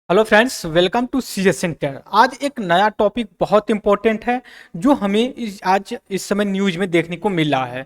Hello friends, welcome to CS centre. आज एक नया टॉपिक बहुत इंपॉर्टेंट है जो हमें आज इस समय न्यूज में देखने को मिल रहा है।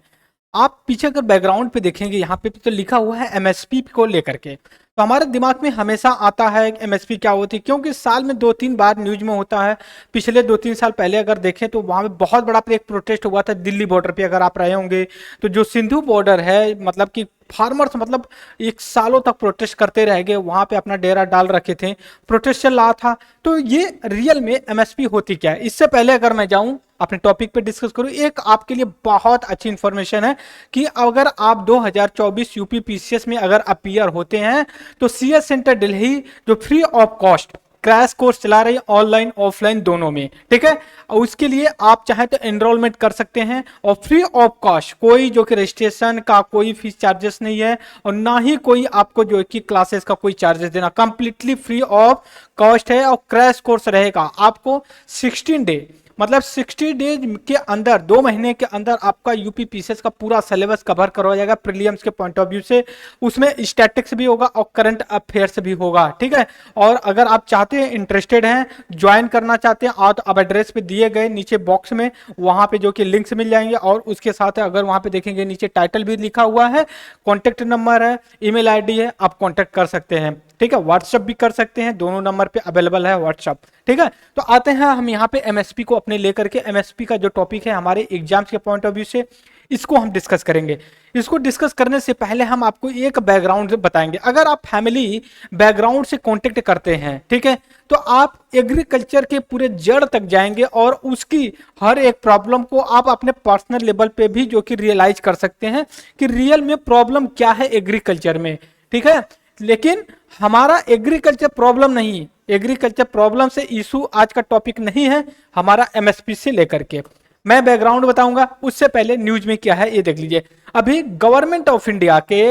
आप पीछे अगर बैकग्राउंड पे देखेंगे, यहाँ पे तो लिखा हुआ है एमएसपी को लेकर के। तो हमारे दिमाग में हमेशा आता है एमएसपी क्या होती है, क्योंकि साल में 2-3 बार न्यूज में होता है। पिछले 2-3 साल पहले अगर देखें तो वहाँ पे बहुत बड़ा एक प्रोटेस्ट हुआ था दिल्ली बॉर्डर पे, अगर आप रहे होंगे तो। जो सिंधु बॉर्डर है, मतलब कि फार्मर्स मतलब एक सालों तक प्रोटेस्ट करते रह गए, वहां पे अपना डेरा डाल रखे थे, प्रोटेस्ट चल रहा था। तो ये रियल में एमएसपी होती क्या है, इससे पहले अगर मैं जाऊं अपने टॉपिक पे डिस्कस करूं, एक आपके लिए बहुत अच्छी इंफॉर्मेशन है कि अगर आप 2024 यूपी पीसीएस में अगर अपीयर होते हैं तो सीएस सेंटर दिल्ली जो free of cost crash course चला रही है, ऑनलाइन ऑफलाइन दोनों में, ठीक है। और उसके लिए आप चाहे तो एनरोलमेंट कर सकते हैं और फ्री ऑफ कॉस्ट, कोई जो कि रजिस्ट्रेशन का कोई फीस चार्जेस नहीं है और ना ही कोई आपको जो कि क्लासेस का कोई चार्जेस देना, कंप्लीटली फ्री ऑफ कॉस्ट है। और क्रैश कोर्स रहेगा आपको 16 डे, मतलब 60 डेज के अंदर, 2 महीने के अंदर आपका यूपी पीसीएस का पूरा सिलेबस कवर करवाया जाएगा प्रीलिम्स के पॉइंट ऑफ व्यू से। उसमें स्टैटिक्स भी होगा और करंट अफेयर्स भी होगा, ठीक है। और अगर आप चाहते हैं, इंटरेस्टेड हैं, ज्वाइन करना चाहते हैं, और तो अब एड्रेस पे दिए गए नीचे बॉक्स में वहां पे जो कि लिंक्स मिल जाएंगे। और उसके साथ अगर वहां पे देखेंगे नीचे टाइटल भी लिखा हुआ है, कॉन्टेक्ट नंबर है, ईमेल आईडी है, आप कॉन्टेक्ट कर सकते हैं, ठीक है। व्हाट्सएप भी कर सकते हैं, दोनों नंबर पे अवेलेबल है व्हाट्सएप, ठीक है। तो आते हैं हम यहाँ पे एमएसपी को अपने लेकर के। एमएसपी का जो टॉपिक है हमारे एग्जाम्स के पॉइंट ऑफ व्यू से, इसको हम डिस्कस करेंगे। इसको डिस्कस करने से पहले हम आपको एक बैकग्राउंड बताएंगे। अगर आप फैमिली बैकग्राउंड से कांटेक्ट करते हैं, ठीक है, तो आप एग्रीकल्चर के पूरे जड़ तक जाएंगे और उसकी हर एक प्रॉब्लम को आप अपने पर्सनल लेवल पे भी जो कि रियलाइज कर सकते हैं कि रियल में प्रॉब्लम क्या है एग्रीकल्चर में, ठीक है। लेकिन हमारा एग्रीकल्चर प्रॉब्लम नहीं, एग्रीकल्चर प्रॉब्लम से इशू आज का टॉपिक नहीं है हमारा, एमएसपी से लेकर के मैं बैकग्राउंड बताऊंगा। उससे पहले न्यूज में क्या है ये देख लीजिए। अभी गवर्नमेंट ऑफ इंडिया के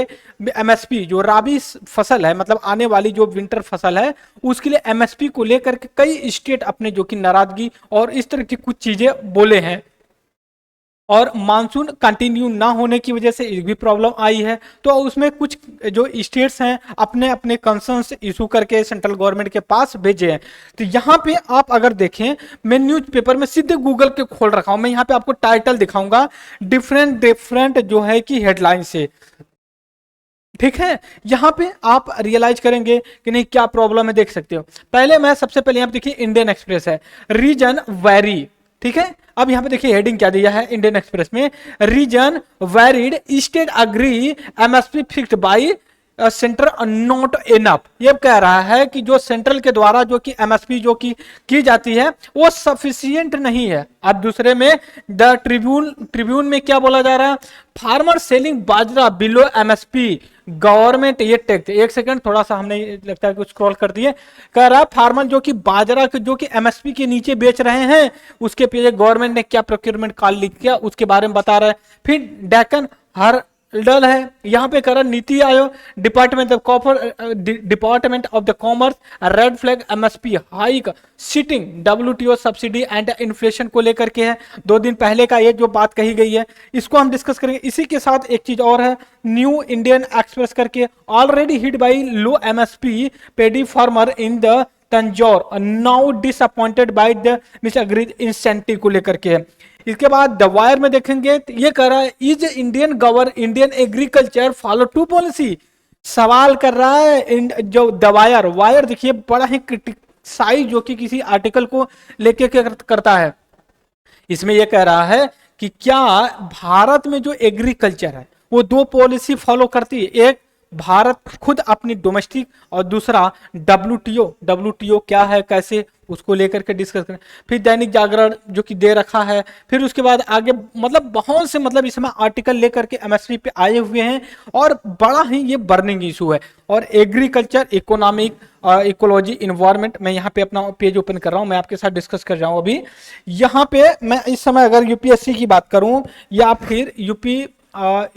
एमएसपी जो राबी फसल है, मतलब आने वाली जो विंटर फसल है, उसके लिए एमएसपी को लेकर के कई स्टेट अपने जो कि नाराजगी और इस तरह की कुछ चीजें बोले हैं। और मानसून कंटिन्यू ना होने की वजह से एक भी प्रॉब्लम आई है। तो उसमें कुछ जो स्टेट्स हैं अपने अपने कंसर्न्स इशू करके सेंट्रल गवर्नमेंट के पास भेजे हैं। तो यहाँ पे आप अगर देखें, मैं न्यूज़पेपर में सीधे गूगल के खोल रखा हूं, मैं यहाँ पे आपको टाइटल दिखाऊंगा डिफरेंट डिफरेंट जो है कि हेडलाइन से, ठीक है। यहां पे आप रियलाइज करेंगे कि नहीं क्या प्रॉब्लम है, देख सकते हो। पहले मैं सबसे पहले यहां पे देखिए इंडियन एक्सप्रेस है, रीजन वैरी, ठीक है। अब यहां पे देखिए हेडिंग क्या दिया है इंडियन एक्सप्रेस में, region varied state agree MSP fixed by centre not enough. ये कह रहा है कि जो सेंट्रल के द्वारा जो कि एमएसपी जो की जाती है वो सफिशियंट नहीं है। अब दूसरे में द ट्रिब्यून में क्या बोला जा रहा है, फार्मर सेलिंग बाजरा बिलो एमएसपी गवर्नमेंट ये टैक्स। एक सेकंड, थोड़ा सा हमने लगता है कि स्क्रॉल कर दिए। कह रहा है फार्मर जो कि बाजरा जो कि एमएसपी के नीचे बेच रहे हैं, उसके पीछे गवर्नमेंट ने क्या प्रोक्योरमेंट कॉल लिख किया उसके बारे में बता रहा है। फिर डेकन हर डल है, यहां पे करा NITI Aayog, department of the commerce red flag MSP hike sitting WTO subsidy and inflation को लेकर के है। 2 दिन पहले का ये जो बात कही गई है, इसको हम डिस्कस करेंगे। इसी के साथ एक चीज और है, न्यू इंडियन एक्सप्रेस करके, already hit by law MSP pedi farmer in the Tanjore now disappointed by the miss agreed incentive को लेकर के है। इसके बाद द वायर में देखेंगे तो ये कह रहा है, is Indian agriculture follow to policy. सवाल कर रहा है जो द वायर, वायर देखिए बड़ा ही क्रिटिसाइज जो कि किसी आर्टिकल को लेके करता है। इसमें यह कह रहा है कि क्या भारत में जो एग्रीकल्चर है वो 2 पॉलिसी फॉलो करती है, एक भारत खुद अपनी डोमेस्टिक और दूसरा डब्ल्यूटीओ क्या है कैसे, उसको लेकर के डिस्कस करें। फिर दैनिक जागरण जो कि दे रखा है, फिर उसके बाद आगे मतलब बहुत से मतलब इसमें आर्टिकल लेकर के एमएसपी पे आए हुए हैं और बड़ा ही ये बर्निंग इशू है। और एग्रीकल्चर इकोनॉमिक इकोलॉजी इन्वायरमेंट, मैं यहाँ पे अपना पेज ओपन कर रहा हूँ, मैं आपके साथ डिस्कस कर रहा हूँ। अभी यहाँ पे मैं इस समय अगर यूपीएससी की बात करूँ या फिर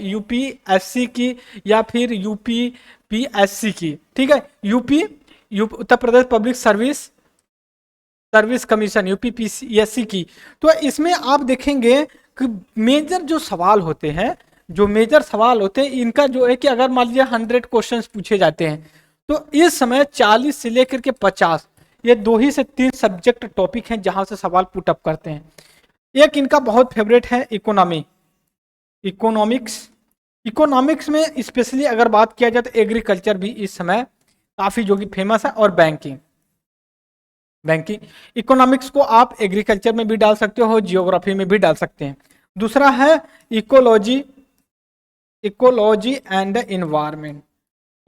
यूपीएससी की या फिर यूपीपीएससी की, ठीक है, Uttar Pradesh public service commission UPPSC की, तो इसमें आप देखेंगे कि मेजर जो सवाल होते हैं, इनका जो है कि अगर मान लीजिए 100 क्वेश्चंस पूछे जाते हैं तो इस समय 40 से लेकर के 50 ये 2 ही से 3 सब्जेक्ट टॉपिक हैं जहां से सवाल पुट अप करते हैं। एक इनका बहुत फेवरेट है इकोनॉमी, इकोनॉमिक्स। इकोनॉमिक्स में स्पेशली अगर बात किया जाए तो एग्रीकल्चर भी इस समय काफी जो कि फेमस है, और बैंकिंग। बैंकिंग इकोनॉमिक्स को आप एग्रीकल्चर में भी डाल सकते हो, जियोग्राफी में भी डाल सकते हैं। दूसरा है इकोलॉजी, इकोलॉजी एंड इन्वायरमेंट।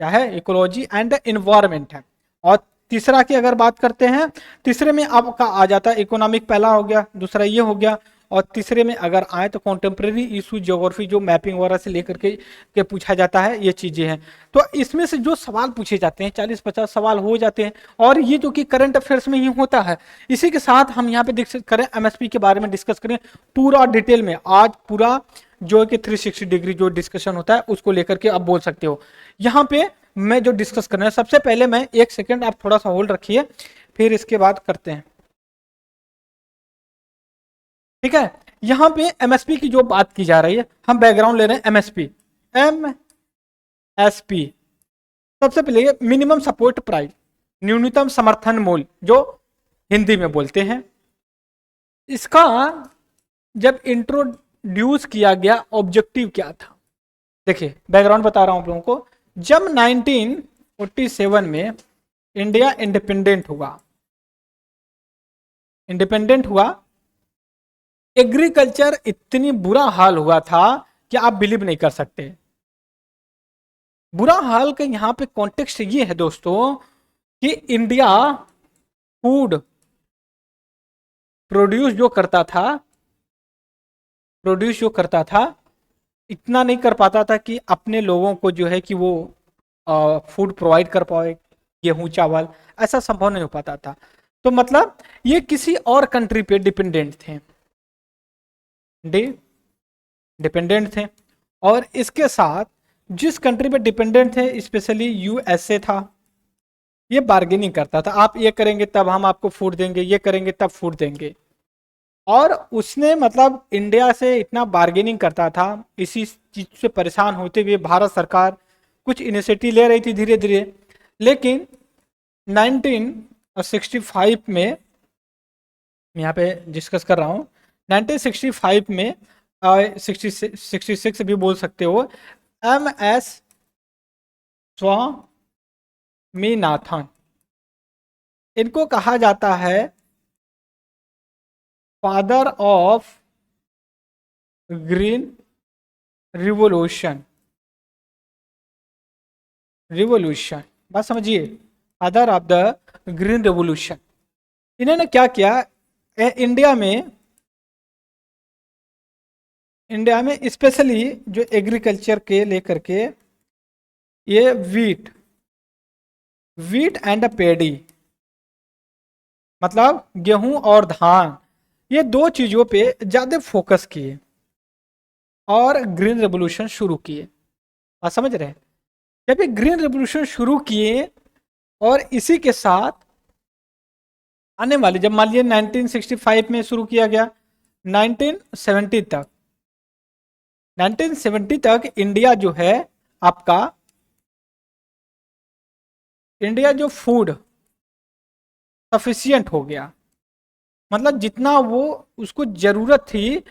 क्या है? इकोलॉजी एंड इन्वायरमेंट है। और तीसरा की अगर बात करते हैं, तीसरे में आपका आ जाता है इकोनॉमिक, पहला हो गया, दूसरा ये हो गया, और तीसरे में अगर आए तो कॉन्टेम्प्रेरी इशू ज्योग्राफी, जो मैपिंग वगैरह से लेकर के पूछा जाता है, ये चीजें हैं। तो इसमें से जो सवाल पूछे जाते हैं 40-50 सवाल हो जाते हैं, और ये जो कि करंट अफेयर्स में ही होता है। इसी के साथ हम यहाँ पे डिस्कस करें, एमएसपी के बारे में डिस्कस करें पूरा डिटेल में। आज पूरा जो कि 360 डिग्री जो डिस्कशन होता है उसको लेकर के आप बोल सकते हो। यहाँ पे मैं जो डिस्कस करना है, सबसे पहले मैं 1 सेकेंड आप थोड़ा सा होल्ड रखिए, फिर इसके बाद करते हैं, ठीक है। यहां पे एमएसपी की जो बात की जा रही है, हम बैकग्राउंड ले रहे हैं एमएसपी। एमएसपी सबसे पहले मिनिमम सपोर्ट प्राइस, न्यूनतम समर्थन मूल्य जो हिंदी में बोलते हैं। इसका जब इंट्रोड्यूस किया गया, ऑब्जेक्टिव क्या था? देखिए बैकग्राउंड बता रहा हूं आप लोगों को। जब 1947 में इंडिया इंडिपेंडेंट हुआ, एग्रीकल्चर इतनी बुरा हाल हुआ था कि आप बिलीव नहीं कर सकते। बुरा हाल का यहां पे कॉन्टेक्स्ट ये है दोस्तों कि इंडिया फूड प्रोड्यूस जो करता था इतना नहीं कर पाता था कि अपने लोगों को जो है कि वो फूड प्रोवाइड कर पाए, गेहूं चावल, ऐसा संभव नहीं हो पाता था। तो मतलब ये किसी और कंट्री पे डिपेंडेंट थे। और इसके साथ जिस कंट्री पे डिपेंडेंट थे, स्पेशली यूएसए था, ये बार्गेनिंग करता था, आप ये करेंगे तब हम आपको फूड देंगे, ये करेंगे तब फूड देंगे। और उसने मतलब इंडिया से इतना बार्गेनिंग करता था, इसी चीज से परेशान होते हुए भारत सरकार कुछ इनिशिएटिव ले रही थी धीरे धीरे। लेकिन 1965 में, मैं यहाँ पे डिस्कस कर रहा हूँ, 1965 में 66 भी बोल सकते हो, एमएस स्वामीनाथन, इनको कहा जाता है फादर ऑफ ग्रीन रिवोल्यूशन। बात समझिए, father of the green revolution. इन्होंने क्या किया, इंडिया में स्पेशली जो एग्रीकल्चर के लेकर के, ये वीट एंड पैडी, मतलब गेहूं और धान, ये 2 चीजों पे ज्यादा फोकस किए और ग्रीन रेवोल्यूशन शुरू किए। आप समझ रहे हैं? जब ये ग्रीन रेवोल्यूशन शुरू किए और इसी के साथ आने वाले, जब मान लीजिए 1965 में शुरू किया गया, 1970 तक इंडिया जो है आपका, इंडिया जो फूड सफिशियंट हो गया, मतलब जितना वो उसको जरूरत थी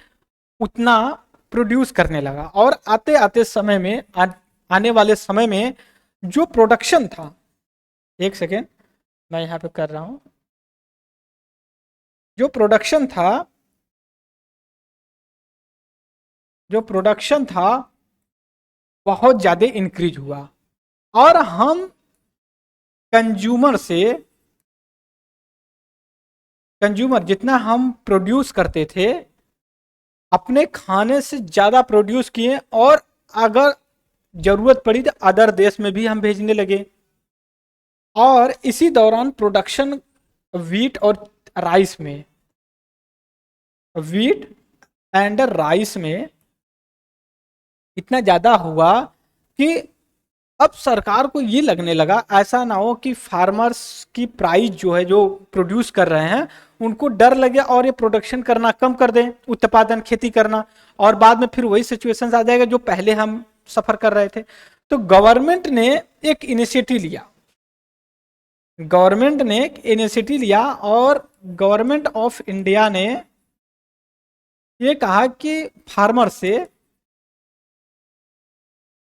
उतना प्रोड्यूस करने लगा। और आते आते समय में, आने वाले समय में जो प्रोडक्शन था, 1 सेकेंड मैं यहां पे कर रहा हूं, जो प्रोडक्शन था बहुत ज्यादा इंक्रीज हुआ। और हम कंज्यूमर जितना हम प्रोड्यूस करते थे, अपने खाने से ज्यादा प्रोड्यूस किए, और अगर जरूरत पड़ी तो अदर देश में भी हम भेजने लगे। और इसी दौरान प्रोडक्शन वीट एंड राइस में इतना ज्यादा हुआ कि अब सरकार को ये लगने लगा, ऐसा ना हो कि फार्मर्स की प्राइस जो है, जो प्रोड्यूस कर रहे हैं, उनको डर लगे और ये प्रोडक्शन करना कम कर दें, उत्पादन खेती करना, और बाद में फिर वही सिचुएशन आ जाएगा जो पहले हम सफर कर रहे थे। तो गवर्नमेंट ने एक इनिशिएटिव लिया, गवर्नमेंट ने एक इनिशिएटिव लिया और गवर्नमेंट ऑफ इंडिया ने ये कहा कि फार्मर से,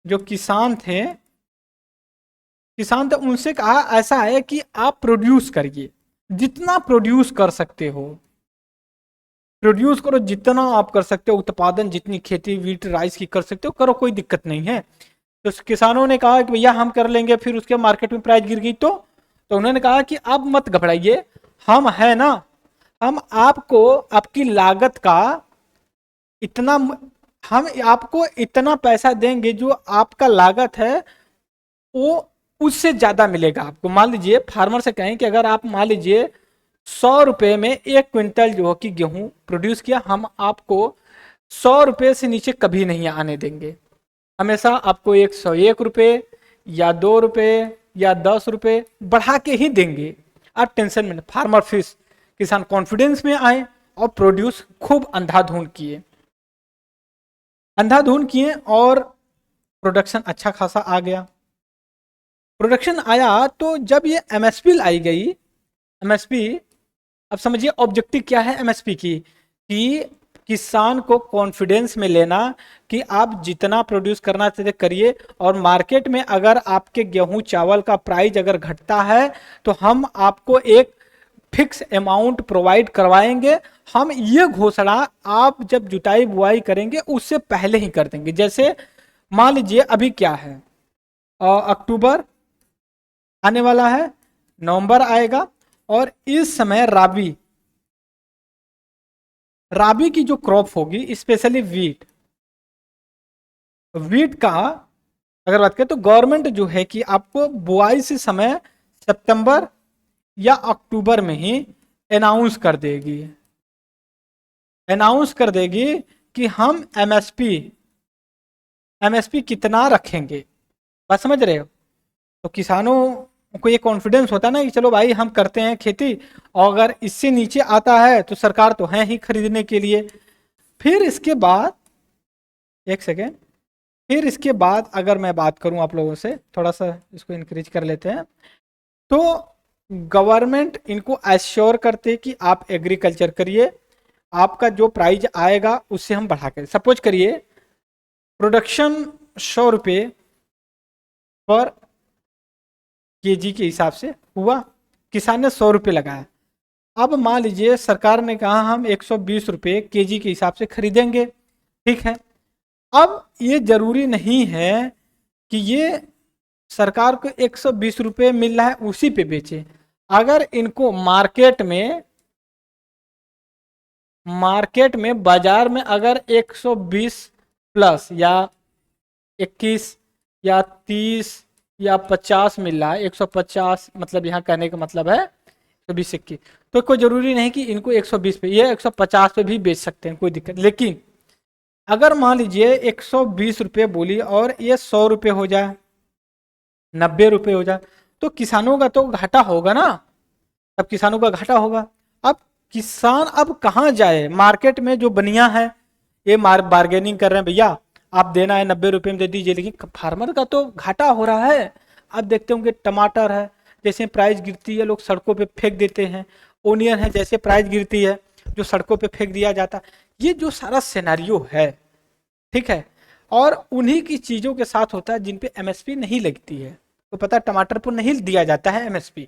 जो किसान थे उनसे कहा ऐसा है कि आप प्रोड्यूस करिए, जितना प्रोड्यूस कर सकते हो प्रोड्यूस करो, जितना आप कर सकते हो उत्पादन, जितनी खेती वीट राइस की कर सकते हो करो, कोई दिक्कत नहीं है। तो किसानों ने कहा कि भैया हम कर लेंगे। फिर उसके मार्केट में प्राइस गिर गई तो उन्होंने कहा कि आप मत घबराइए, हम है ना, हम आपको आपकी लागत का इतना, हम आपको इतना पैसा देंगे जो आपका लागत है वो उससे ज्यादा मिलेगा आपको। मान लीजिए फार्मर से कहें कि अगर आप मान लीजिए 100 रुपए में 1 क्विंटल जो कि गेहूं प्रोड्यूस किया, हम आपको 100 रुपए से नीचे कभी नहीं आने देंगे, हमेशा आपको 101 रुपए या 2 रुपए या 10 रुपए बढ़ा के ही देंगे। आप टेंशन में, फार्मर फिश किसान कॉन्फिडेंस में आए और प्रोड्यूस खूब अंधाधुंध किए और प्रोडक्शन अच्छा खासा आ गया। प्रोडक्शन आया तो जब ये एमएसपी लाई गई, एमएसपी, अब समझिए ऑब्जेक्टिव क्या है एमएसपी की, कि किसान को कॉन्फिडेंस में लेना कि आप जितना प्रोड्यूस करना चाहते करिए, और मार्केट में अगर आपके गेहूं चावल का प्राइस अगर घटता है तो हम आपको एक फिक्स अमाउंट प्रोवाइड करवाएंगे। हम ये घोषणा आप जब जुताई बुआई करेंगे उससे पहले ही कर देंगे। जैसे मान लीजिए अभी क्या है, अक्टूबर आने वाला है, नवंबर आएगा, और इस समय राबी की जो क्रॉप होगी स्पेशली वीट का अगर बात करें तो गवर्नमेंट जो है कि आपको बुआई से समय सितंबर या अक्टूबर में ही अनाउंस कर देगी कि हम एमएसपी कितना रखेंगे। बात समझ रहे हो? तो किसानों को ये कॉन्फिडेंस होता है ना कि चलो भाई हम करते हैं खेती, और अगर इससे नीचे आता है तो सरकार तो है ही खरीदने के लिए। फिर इसके बाद, एक सेकेंड, फिर इसके बाद अगर मैं बात करूं आप लोगों से, थोड़ा सा इसको इंक्रीज कर लेते हैं, तो गवर्नमेंट इनको एश्योर करते कि आप एग्रीकल्चर करिए, आपका जो प्राइस आएगा उससे हम बढ़ा कर, सपोज करिए प्रोडक्शन 100 रुपये पर केजी के हिसाब से हुआ, किसान ने 100 रुपये लगाया। अब मान लीजिए सरकार ने कहा हम 120 रुपये केजी के हिसाब से खरीदेंगे, ठीक है। अब ये जरूरी नहीं है कि ये सरकार को 120 रुपये मिल रहा है उसी पे बेचे। अगर इनको मार्केट में बाजार में अगर 120 प्लस या 21 या 30 या 50 मिल रहा है, 150 मतलब यहाँ कहने का मतलब है 120 21, तो कोई जरूरी नहीं कि इनको 120 पे, ये 150 पे भी बेच सकते हैं, कोई दिक्कत। लेकिन अगर मान लीजिए 120 रुपये बोली और ये 100 रुपये हो जाए, 90 रुपये हो जाए, तो किसानों का तो घाटा होगा ना, अब किसानों का घाटा होगा। अब किसान अब कहाँ जाए, मार्केट में जो बनिया है ये बार्गेनिंग कर रहे हैं, भैया आप देना है 90 रुपये में दे दीजिए, लेकिन फार्मर का तो घाटा हो रहा है। अब देखते होंगे टमाटर है, जैसे प्राइस गिरती है लोग सड़कों पे फेंक देते हैं, ओनियन है जैसे प्राइस गिरती है जो सड़कों पे फेंक दिया जाता है। ये जो सारा सिनेरियो है, ठीक है, और उन्हीं की चीजों के साथ होता है जिन पे एमएसपी नहीं लगती है। तो पता है टमाटर पर नहीं दिया जाता है एमएसपी,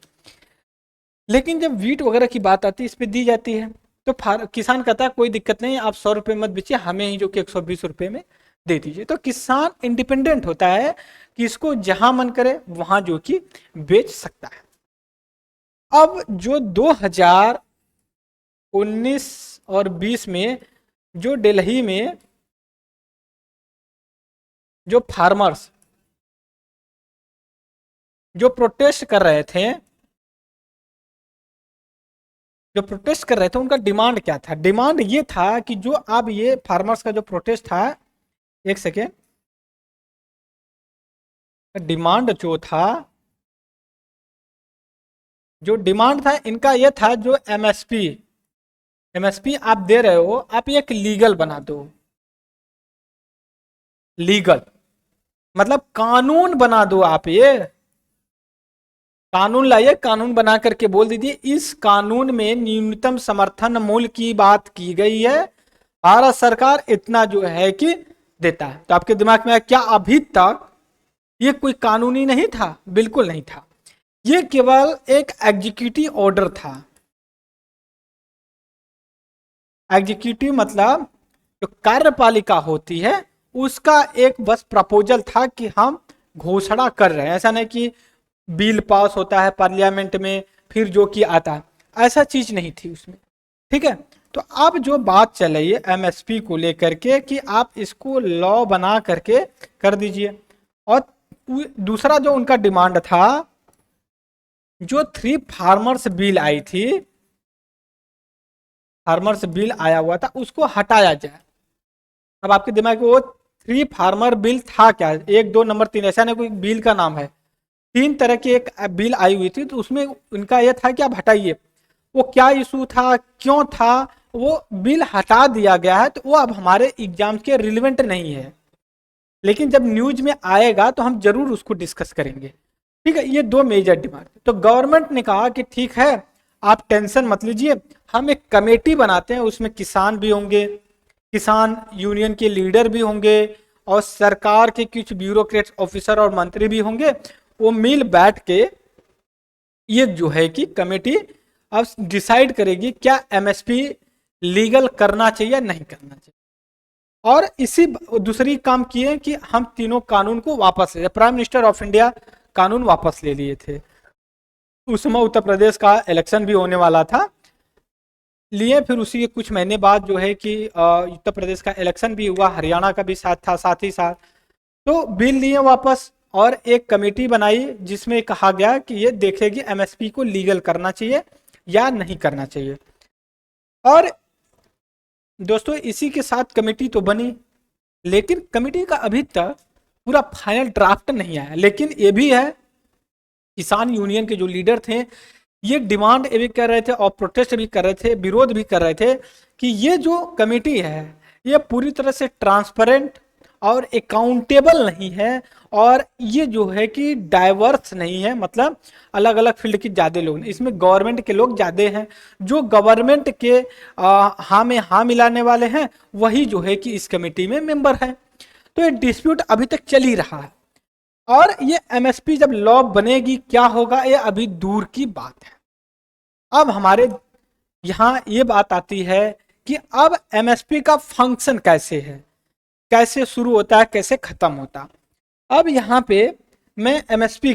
लेकिन जब वीट वगैरह की बात आती है इस पे दी जाती है। तो किसान कहता है कोई दिक्कत नहीं, आप 100 रुपये मत बेचिए, हमें ही जो कि 120 रुपये में दे दीजिए। तो किसान इंडिपेंडेंट होता है कि इसको जहां मन करे वहां जो कि बेच सकता है। अब जो 2019 और 20 में जो दिल्ली में जो फार्मर्स जो प्रोटेस्ट कर रहे थे, उनका डिमांड क्या था? डिमांड ये था कि जो अब ये फार्मर्स का जो प्रोटेस्ट था, एक सेकेंड, डिमांड जो डिमांड था इनका ये था, जो एमएसपी आप दे रहे हो आप ये एक लीगल बना दो। लीगल मतलब कानून बना दो आप, ये कानून लाइए, कानून बना करके बोल दीजिए इस कानून में न्यूनतम समर्थन मूल्य की बात की गई है, भारत सरकार इतना जो है कि देता है। तो आपके दिमाग में क्या अभी तक ये कोई कानूनी नहीं था? बिल्कुल नहीं था, ये केवल एक एग्जीक्यूटिव ऑर्डर था। एग्जीक्यूटिव मतलब जो कार्यपालिका होती है उसका एक बस प्रपोजल था कि हम घोषणा कर रहे हैं। ऐसा नहीं कि बिल पास होता है पार्लियामेंट में फिर जो कि आता है, ऐसा चीज नहीं थी उसमें। ठीक है, तो अब जो बात चल रही है एमएसपी को लेकर के कि आप इसको लॉ बना करके कर दीजिए। और दूसरा जो उनका डिमांड था, जो 3 फार्मर्स बिल आई थी, फार्मर्स बिल आया हुआ था, उसको हटाया जाए। अब आपके दिमाग में वो 3 फार्मर बिल था क्या? 1 2 नंबर 3, ऐसा नहीं कोई बिल का नाम है। 3 तरह की एक बिल आई हुई थी, तो उसमें उनका यह था कि आप हटाइए। वो क्या इशू था, क्यों था, वो बिल हटा दिया गया है, तो वो अब हमारे एग्जाम के रिलेवेंट नहीं है। लेकिन जब न्यूज में आएगा तो हम जरूर उसको डिस्कस करेंगे। ठीक है, ये 2 मेजर डिमांड। तो गवर्नमेंट ने कहा कि ठीक है, आप टेंशन मत लीजिए, हम एक कमेटी बनाते हैं, उसमें किसान भी होंगे, किसान यूनियन के लीडर भी होंगे, और सरकार के कुछ ब्यूरोक्रेट्स ऑफिसर और मंत्री भी होंगे। वो मिल बैठ के ये जो है कि कमेटी अब डिसाइड करेगी क्या एमएसपी लीगल करना चाहिए या नहीं करना चाहिए। और इसी दूसरी काम किए कि हम तीनों कानून को वापस ले, प्राइम मिनिस्टर ऑफ इंडिया कानून वापस ले लिए थे। उस समय उत्तर प्रदेश का इलेक्शन भी होने वाला था, लिए फिर उसी के कुछ महीने बाद जो है कि उत्तर प्रदेश का इलेक्शन भी हुआ, हरियाणा का भी साथ था साथ ही साथ। तो बिल लिए वापस और एक कमेटी बनाई जिसमें कहा गया कि ये देखेगी एमएसपी को लीगल करना चाहिए या नहीं करना चाहिए। और दोस्तों इसी के साथ कमेटी तो बनी, लेकिन कमेटी का अभी तक पूरा फाइनल ड्राफ्ट नहीं आया। लेकिन ये भी है, किसान यूनियन के जो लीडर थे ये डिमांड ये भी कर रहे थे और प्रोटेस्ट भी कर रहे थे, विरोध भी कर रहे थे कि ये जो कमेटी है ये पूरी तरह से ट्रांसपेरेंट और अकाउंटेबल नहीं है, और ये जो है कि डाइवर्स नहीं है। मतलब अलग अलग फील्ड के ज्यादा लोग, इसमें गवर्नमेंट के लोग ज्यादा हैं, जो गवर्नमेंट के हाँ में हाँ मिलाने वाले हैं वही जो है कि इस कमेटी में मेंबर है। तो ये डिस्प्यूट अभी तक चल ही रहा है, और ये एमएसपी जब लॉ बनेगी क्या होगा ये अभी दूर की बात है। अब हमारे यहाँ ये बात आती है कि अब एमएसपी का फंक्शन कैसे है, कैसे शुरू होता है, कैसे खत्म होता। अब यहाँ पे मैं एमएसपी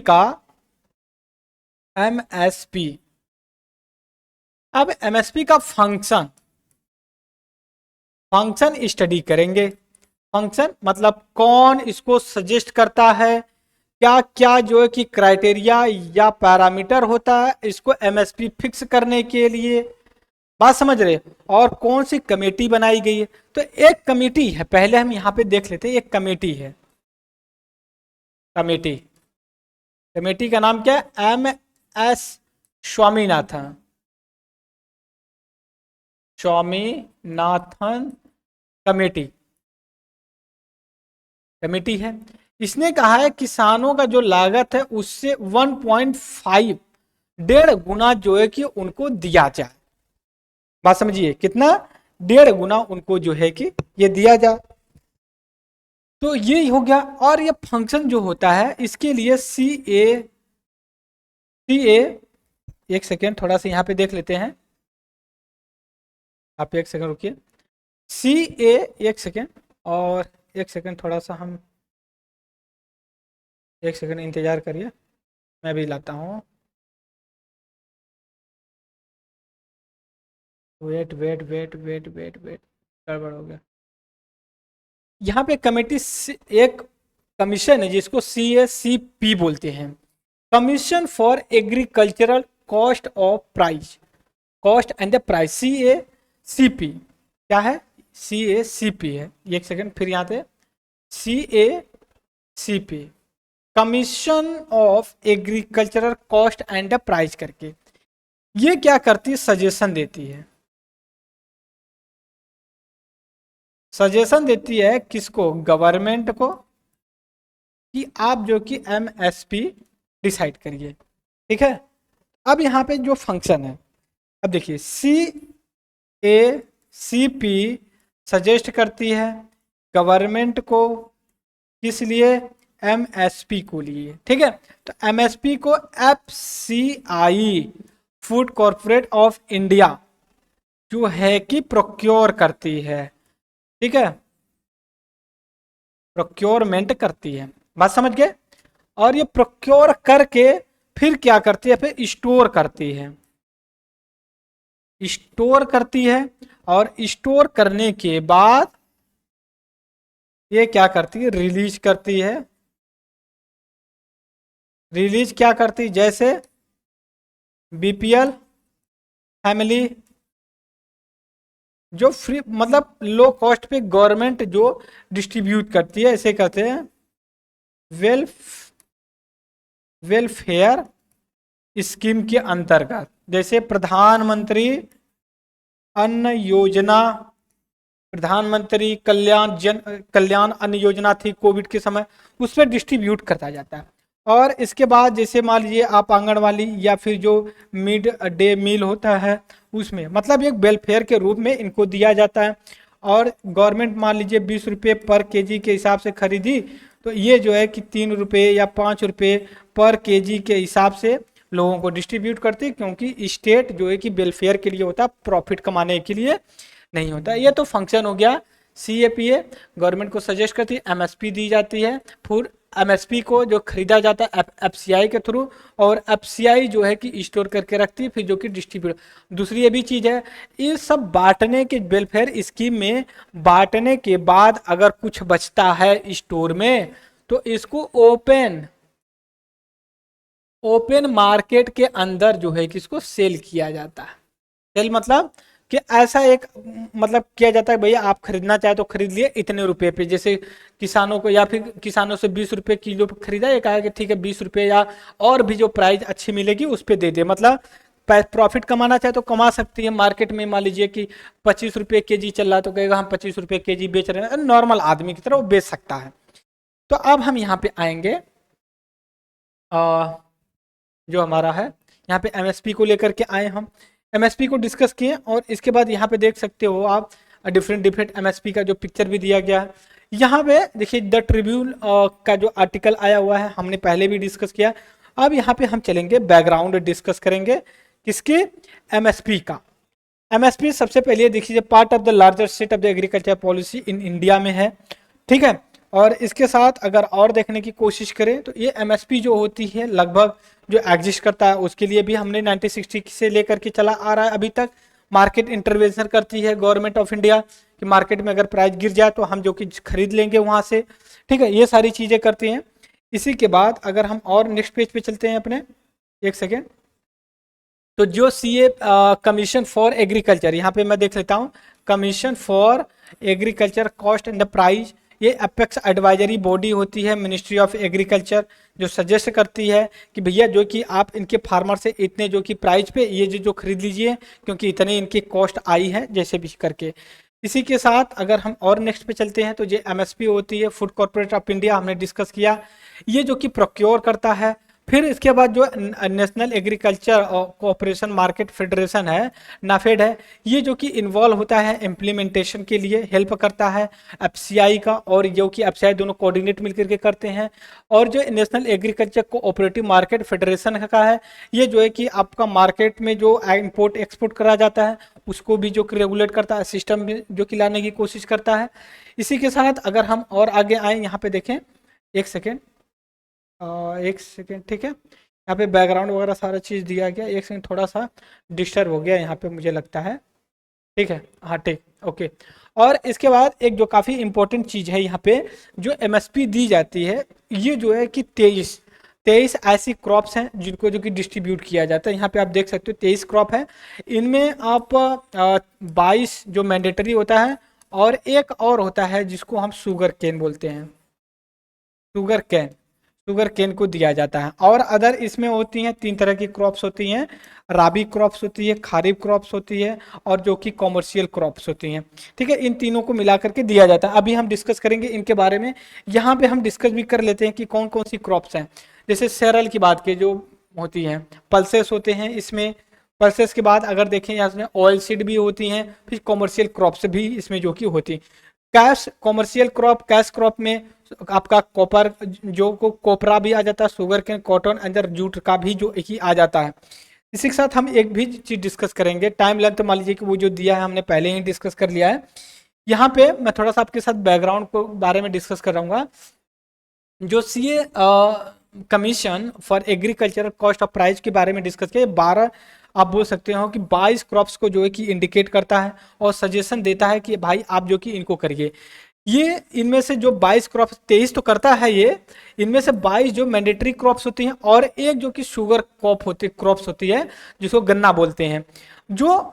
अब एमएसपी का फंक्शन स्टडी करेंगे। फंक्शन मतलब कौन इसको सजेस्ट करता है, क्या क्या जो है कि क्राइटेरिया या पैरामीटर होता है इसको एमएसपी फिक्स करने के लिए, बात समझ रहे। और कौन सी कमेटी बनाई गई है, तो एक कमेटी है, पहले हम यहाँ पे देख लेते हैं। एक कमेटी है, कमेटी कमेटी का नाम क्या है? M S Swaminathan Swaminathan committee committee है। इसने कहा है किसानों का जो लागत है उससे 1.5 डेढ़ गुना जो है कि उनको दिया जाए। बात समझिए, कितना? 1.5 गुना उनको जो है कि ये दिया जाए। तो ये हो गया। और ये फंक्शन जो होता है इसके लिए सी ए एक सेकेंड थोड़ा सा यहाँ पे देख लेते हैं, आप एक सेकेंड रुकिए। सी ए एक सेकेंड, और एक सेकेंड थोड़ा सा हम एक सेकेंड इंतजार करिए, मैं भी लाता हूँ। Wait wait wait wait wait wait, गड़बड़ हो गया। यहाँ पे कमेटी एक कमीशन है जिसको CACP बोलते हैं, commission for agricultural cost of price, cost and the price. CACP क्या है? CACP है। एक सेकेंड फिर यहाँ पे CACP commission of agricultural cost and the price करके, ये क्या करती है? सजेशन देती है। सजेशन देती है किसको? गवर्नमेंट को, कि आप जो कि एमएसपी डिसाइड करिए। ठीक है। अब यहाँ पे जो फंक्शन है, अब देखिए CACP सजेस्ट करती है गवर्नमेंट को, किस लिए, MSP को लिए, ठीक है। तो MSP को FCI food corporate of India जो है कि प्रोक्योर करती है, ठीक है, प्रोक्योरमेंट करती है, बात समझ गए। और ये प्रोक्योर करके फिर क्या करती है, फिर स्टोर करती है, स्टोर करती है। और स्टोर करने के बाद ये क्या करती है, रिलीज करती है। रिलीज क्या करती है, जैसे BPL फैमिली जो फ्री मतलब लो कॉस्ट पे गवर्नमेंट जो डिस्ट्रीब्यूट करती है, ऐसे कहते हैं वेल्फ वेलफेयर स्कीम के अंतर्गत, जैसे प्रधानमंत्री अन्न योजना, प्रधानमंत्री कल्याण अन्न योजना थी कोविड के समय, उस पर डिस्ट्रीब्यूट करता जाता है। और इसके बाद जैसे मान लीजिए आप आंगनवाड़ी या फिर जो मिड डे मील होता है उसमें, मतलब एक वेलफेयर के रूप में इनको दिया जाता है। और गवर्नमेंट मान लीजिए 20 रुपये पर केजी के हिसाब से खरीदी, तो ये जो है कि 3 रुपये या 5 रुपये पर केजी के हिसाब से लोगों को डिस्ट्रीब्यूट करती है, क्योंकि स्टेट जो है कि वेलफेयर के लिए होता है, प्रॉफिट कमाने के लिए नहीं होता। ये तो फंक्शन हो गया। CAPA गवर्नमेंट को सजेस्ट करती है, MSP दी जाती है, फिर MSP को जो खरीदा जाता है FCI के थ्रू, और FCI जो है कि स्टोर करके रखती है, फिर जो कि डिस्ट्रीब्यूट। दूसरी ये भी चीज़ है, ये सब बांटने के वेलफेयर स्कीम में बांटने के बाद अगर कुछ बचता है स्टोर में, तो इसको ओपन मार्केट के अंदर जो है कि इसको सेल किया जाता है। सेल मतलब कि ऐसा एक मतलब किया जाता है, भैया आप खरीदना चाहे तो खरीद लिए इतने रुपए पे, जैसे किसानों को, या फिर किसानों से 20 रुपये किलो पे खरीदा, एक आया कि ठीक है 20 रुपये या और भी जो प्राइस अच्छी मिलेगी उस पर दे दे, मतलब प्रॉफिट कमाना चाहे तो कमा सकती है। मार्केट में मान लीजिए कि 25 रुपये केजी चल रहा है, तो कहेगा हम 25 रुपये केजी बेच रहे हैं, नॉर्मल आदमी की तरह वो बेच सकता है। तो अब हम यहाँ पे आएंगे, जो हमारा है यहाँ पे MSP को लेकर के आए हम, MSP को डिस्कस किए। और इसके बाद यहाँ पे देख सकते हो आप डिफरेंट MSP का जो पिक्चर भी दिया गया है। यहाँ पे देखिए द ट्रिब्यून का जो आर्टिकल आया हुआ है, हमने पहले भी डिस्कस किया। अब यहाँ पे हम चलेंगे, बैकग्राउंड डिस्कस करेंगे किसके, MSP का। MSP सबसे पहले देखिए part of the larger set of the agriculture policy in India में है, ठीक है। और इसके साथ अगर और देखने की कोशिश करें तो ये MSP जो होती है लगभग जो एग्जिस्ट करता है, उसके लिए भी हमने 1960 से लेकर के चला आ रहा है अभी तक। मार्केट इंटरवेंशन करती है गवर्नमेंट ऑफ इंडिया कि मार्केट में अगर प्राइस गिर जाए तो हम जो कि खरीद लेंगे वहां से, ठीक है, ये सारी चीजें करती हैं। इसी के बाद अगर हम और नेक्स्ट पेज पे चलते हैं अपने, एक सेकेंड, तो जो CA कमीशन फॉर एग्रीकल्चर, यहाँ पे मैं देख लेता हूँ, commission for agriculture cost and the price, ये अपेक्स एडवाइजरी बॉडी होती है मिनिस्ट्री ऑफ एग्रीकल्चर, जो सजेस्ट करती है कि भैया जो कि आप इनके फार्मर से इतने जो कि प्राइस पे ये जो खरीद लीजिए, क्योंकि इतने इनकी कॉस्ट आई है, जैसे भी करके। इसी के साथ अगर हम और नेक्स्ट पे चलते हैं तो ये MSP होती है फूड कॉर्पोरेट ऑफ इंडिया, हमने डिस्कस किया, ये जो कि प्रोक्योर करता है। फिर इसके बाद जो national agriculture cooperation market federation है, नाफेड है, ये जो कि इन्वॉल्व होता है इम्प्लीमेंटेशन के लिए हेल्प करता है FCI का, और जो कि FCI दोनों कोऑर्डिनेट मिलकर के करते हैं। और जो national agriculture cooperative market federation का है, ये जो है कि आपका मार्केट में जो इंपोर्ट एक्सपोर्ट करा जाता है उसको भी जो कि रेगुलेट करता है, सिस्टम में जो कि लाने की कोशिश करता है। इसी के साथ अगर हम और आगे आए, यहाँ पे देखें, एक सेकेंड, ठीक है, यहाँ पे बैकग्राउंड वगैरह सारा चीज़ दिया गया, एक सेकंड, थोड़ा सा डिस्टर्ब हो गया यहाँ पे मुझे लगता है, ठीक है, हाँ ठीक, ओके। और इसके बाद एक जो काफ़ी इंपॉर्टेंट चीज़ है यहाँ पे जो MSP दी जाती है, ये जो है कि 23 ऐसी क्रॉप्स हैं जिनको जो कि डिस्ट्रीब्यूट किया जाता है। यहाँ पे आप देख सकते हो 23 क्रॉप है, इनमें आप 22 जो मैंडेटरी होता है, और एक और होता है जिसको हम शुगर केन बोलते हैं, शुगर केन को दिया जाता है। और अदर इसमें होती हैं 3 तरह की क्रॉप्स होती हैं, राबी क्रॉप्स होती है, खारिफ क्रॉप्स होती है, और जो कि कॉमर्शियल क्रॉप्स होती हैं, ठीक है। इन तीनों को मिला करके दिया जाता है, अभी हम डिस्कस करेंगे इनके बारे में। यहाँ पे हम डिस्कस भी कर लेते हैं कि कौन कौन सी क्रॉप्स हैं। जैसे सेरल की बात की, जो होती हैं, पल्सेस होते हैं इसमें। पल्सेस के बाद अगर देखें यहाँ में ऑयल सीड भी होती हैं, फिर कॉमर्शियल क्रॉप्स भी इसमें जो कि होती हैं। Cash commercial crop, cash crop में आपका कॉपर जो को कोपरा भी आ जाता है, शुगर के, कॉटन, अंदर जूट का भी जो ही आ जाता है। इसी के साथ हम एक भी चीज डिस्कस करेंगे, टाइम लेंथ मान लीजिए कि वो जो दिया है हमने पहले ही डिस्कस कर लिया है। यहाँ पे मैं थोड़ा सा आपके साथ बैकग्राउंड को बारे में डिस्कस कर रहा हूँ। जो CA commission for agriculture cost of price के बारे में डिस्कस किया, 12 आप बोल सकते हो कि 22 क्रॉप्स को जो है कि इंडिकेट करता है और सजेशन देता है कि भाई आप जो कि इनको करिए। ये इनमें से जो 22 क्रॉप्स, 23 तो करता है ये, इनमें से 22 जो मैंडेटरी क्रॉप्स होती हैं और एक जो कि शुगर क्रॉप्स होती है जिसको गन्ना बोलते हैं। जो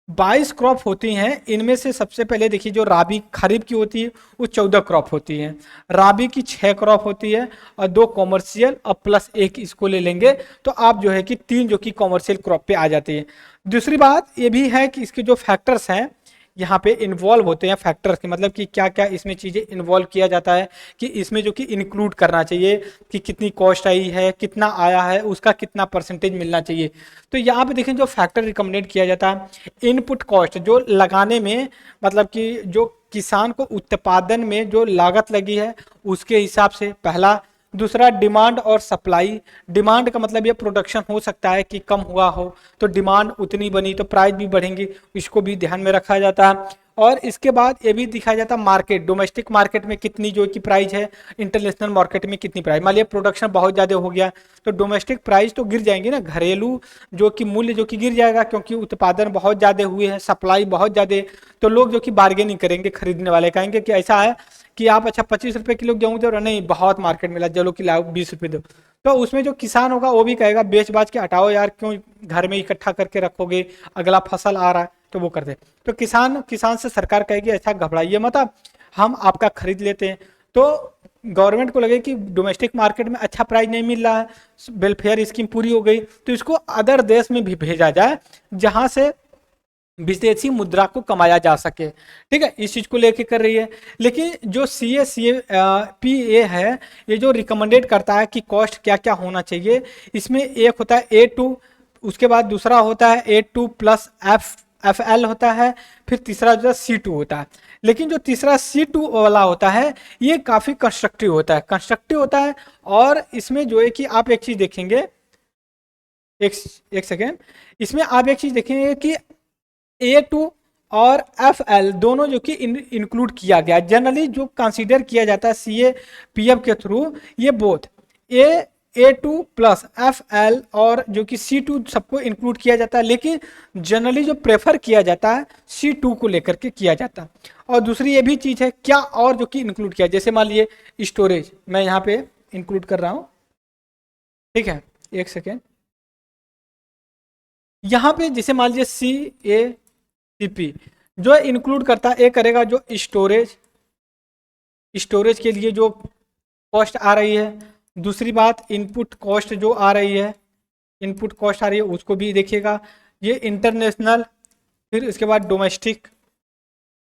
22 क्रॉप होती हैं इनमें से सबसे पहले देखिए जो राबी खरीफ की होती है वो 14 क्रॉप होती है, राबी की 6 क्रॉप होती है और 2 कॉमर्शियल और प्लस 1 इसको ले लेंगे तो आप जो है कि 3 जो कि कॉमर्शियल क्रॉप पे आ जाती है। दूसरी बात ये भी है कि इसके जो फैक्टर्स हैं यहाँ पे इन्वॉल्व होते हैं, फैक्टर्स के मतलब कि क्या क्या इसमें चीज़ें इन्वॉल्व किया जाता है कि इसमें जो कि इंक्लूड करना चाहिए कि कितनी कॉस्ट आई है, कितना आया है, उसका कितना परसेंटेज मिलना चाहिए। तो यहाँ पे देखें जो फैक्टर रिकमेंडेड किया जाता है, इनपुट कॉस्ट जो लगाने में मतलब कि जो किसान को उत्पादन में जो लागत लगी है उसके हिसाब से पहला। दूसरा डिमांड और सप्लाई, डिमांड का मतलब ये प्रोडक्शन हो सकता है कि कम हुआ हो तो डिमांड उतनी बनी तो प्राइस भी बढ़ेंगी, इसको भी ध्यान में रखा जाता है। और इसके बाद ये भी दिखाया जाता है मार्केट, डोमेस्टिक मार्केट में कितनी जो की प्राइस है, इंटरनेशनल मार्केट में कितनी प्राइस। मान लिया प्रोडक्शन बहुत ज़्यादा हो गया तो डोमेस्टिक प्राइस तो गिर जाएंगे ना, घरेलू जो कि मूल्य जो कि गिर जाएगा क्योंकि उत्पादन बहुत ज़्यादा हुए हैं, सप्लाई बहुत ज़्यादा, तो लोग जो कि बार्गेनिंग करेंगे, खरीदने वाले कहेंगे कि ऐसा है कि आप अच्छा 25 रुपये किलो गेहूँ दो, नहीं बहुत मार्केट मिला चलो कि लाओ 20 रुपये दो। तो उसमें जो किसान होगा वो भी कहेगा बेच बाच के हटाओ यार, क्यों घर में इकट्ठा करके रखोगे, अगला फसल आ रहा है तो वो कर दे। तो किसान से सरकार कहेगी ऐसा घबराइए मत, आप हम आपका खरीद लेते हैं। तो गवर्नमेंट को लगे कि डोमेस्टिक मार्केट में अच्छा प्राइस नहीं मिल रहा है, वेलफेयर स्कीम पूरी हो गई तो इसको अदर देश में भी भेजा जाए जहां से विदेशी मुद्रा को कमाया जा सके। ठीक है, इस चीज को लेके कर रही है। लेकिन जो CAPA है ये जो रिकमेंडेड करता है कि कॉस्ट क्या क्या होना चाहिए, इसमें एक होता है A2, उसके बाद दूसरा होता है A2 प्लस FL होता है, फिर तीसरा जो है C2 होता है। लेकिन जो तीसरा C2 वाला होता है ये काफी कंस्ट्रक्टिव होता है और इसमें जो है कि आप एक चीज देखेंगे, एक सेकेंड, इसमें आप एक चीज देखेंगे कि A2 और FL दोनों जो कि इंक्लूड किया गया, जनरली जो कंसीडर किया जाता है CAPF के थ्रू, ये बोथ A2 प्लस FL और जो कि C2 सबको इंक्लूड किया जाता है, लेकिन जनरली जो प्रेफर किया जाता है C2 को लेकर के किया जाता है। और दूसरी ये भी चीज है क्या और जो कि इंक्लूड किया, जैसे मान लिए स्टोरेज, मैं यहाँ पे इंक्लूड कर रहा हूँ, ठीक है, एक सेकेंड, यहाँ पे जैसे मान लीजिए CACP जो इंक्लूड करता है, एक करेगा जो स्टोरेज के लिए जो कॉस्ट आ रही है। दूसरी बात इनपुट कॉस्ट जो आ रही है, इनपुट कॉस्ट आ रही है उसको भी देखिएगा। ये इंटरनेशनल, फिर इसके बाद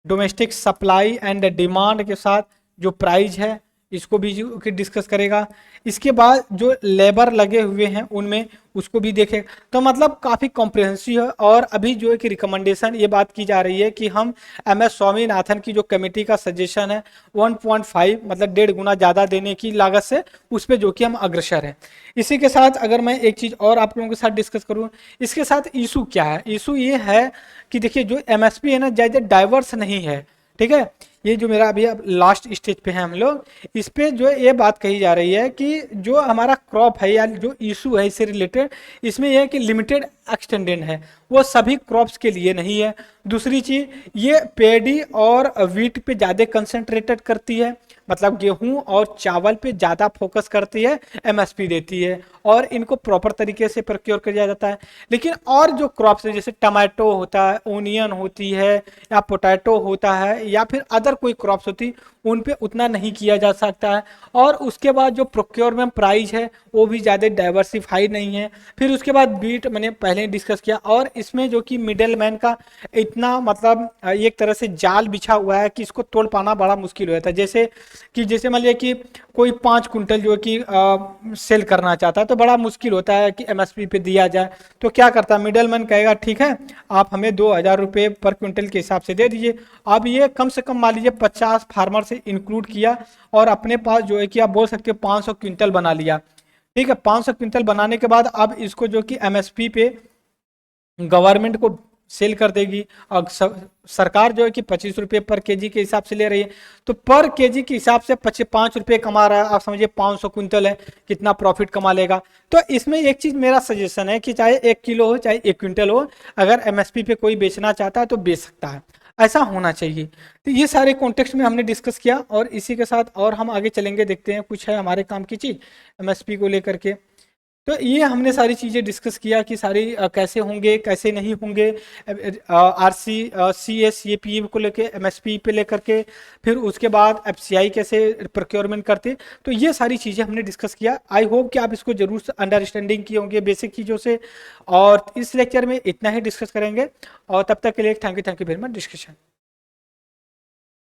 डोमेस्टिक सप्लाई एंड डिमांड के साथ जो प्राइस है इसको भी डिस्कस करेगा। इसके बाद जो लेबर लगे हुए हैं उनमें उसको भी देखेगा। तो मतलब काफ़ी कॉम्प्रिहेंसिव है। और अभी जो है कि रिकमेंडेशन ये बात की जा रही है कि हम MS स्वामीनाथन की जो कमेटी का सजेशन है 1.5 मतलब 1.5 गुना ज़्यादा देने की लागत से, उस पर जो कि हम अग्रसर हैं। इसी के साथ अगर मैं एक चीज़ और आप लोगों के साथ डिस्कस करूँ, इसके साथ इशू क्या है, इशू ये है कि देखिए जो MSP है ना ज़्यादा डाइवर्स नहीं है। ठीक है, ये जो मेरा अभी अब लास्ट स्टेज पे है हम लोग, इस पे जो ये बात कही जा रही है कि जो हमारा क्रॉप है या जो इशू है इससे रिलेटेड, इसमें यह है कि लिमिटेड एक्सटेंडेड है, वो सभी क्रॉप्स के लिए नहीं है। दूसरी चीज ये पैडी और वीट पे ज़्यादा कंसंट्रेटेड करती है, मतलब गेहूं और चावल पे ज़्यादा फोकस करती है, MSP देती है और इनको प्रॉपर तरीके से प्रोक्योर किया जाता है। लेकिन और जो क्रॉप्स है जैसे टमाटो होता है, ओनियन होती है या पोटैटो होता है या फिर अदर कोई क्रॉप्स होती, उन पे उतना नहीं किया जा सकता है। और उसके बाद जो प्रोक्योरमेंट प्राइस है वो भी ज़्यादा डाइवर्सिफाई नहीं है। फिर उसके बाद बीट मैंने पहले ही डिस्कस किया, और इसमें जो कि मिडल मैन का इतना मतलब एक तरह से जाल बिछा हुआ है कि इसको तोड़ पाना बड़ा मुश्किल हो जाता है। जैसे मान लिया कि कोई 5 कुंटल जो है कि सेल करना चाहता है, तो बड़ा मुश्किल होता है कि एमएसपी पे दिया जाए। तो क्या करता है मिडल मैन, कहेगा ठीक है आप हमें 2,000 रुपये पर क्विंटल के हिसाब से दे दीजिए। अब ये कम से कम मान लीजिए 50 फार्मर से इंक्लूड किया, और अपने पास जो है कि आप बोल सकते हो 500 क्विंटल बना लिया। ठीक है, 500 क्विंटल बनाने के बाद अब इसको जो कि एमएसपी पे गवर्नमेंट को सेल कर देगी। और सरकार जो है कि 25 रुपये पर केजी के हिसाब से ले रही है, तो पर केजी के हिसाब से 5 रुपये कमा रहा है। आप समझिए 500 क्विंटल है, कितना प्रॉफिट कमा लेगा। तो इसमें एक चीज मेरा सजेशन है कि चाहे 1 किलो हो चाहे 1 क्विंटल हो, अगर एमएसपी पे कोई बेचना चाहता है तो बेच सकता है, ऐसा होना चाहिए। तो ये सारे कॉन्टेक्स्ट में हमने डिस्कस किया, और इसी के साथ और हम आगे चलेंगे, देखते हैं कुछ है हमारे काम की चीज एमएसपी को लेकर के। तो ये हमने सारी चीज़ें डिस्कस किया कि सारी कैसे होंगे कैसे नहीं होंगे, आरसी सीएस ये पीए को लेके एमएसपी पे लेकर के, फिर उसके बाद एफसीआई कैसे प्रोक्योरमेंट करते। तो ये सारी चीज़ें हमने डिस्कस किया। आई होप कि आप इसको जरूर से अंडरस्टैंडिंग किए होंगे बेसिक चीज़ों से, और इस लेक्चर में इतना ही डिस्कस करेंगे। और तब तक के लिए thank you very much discussion.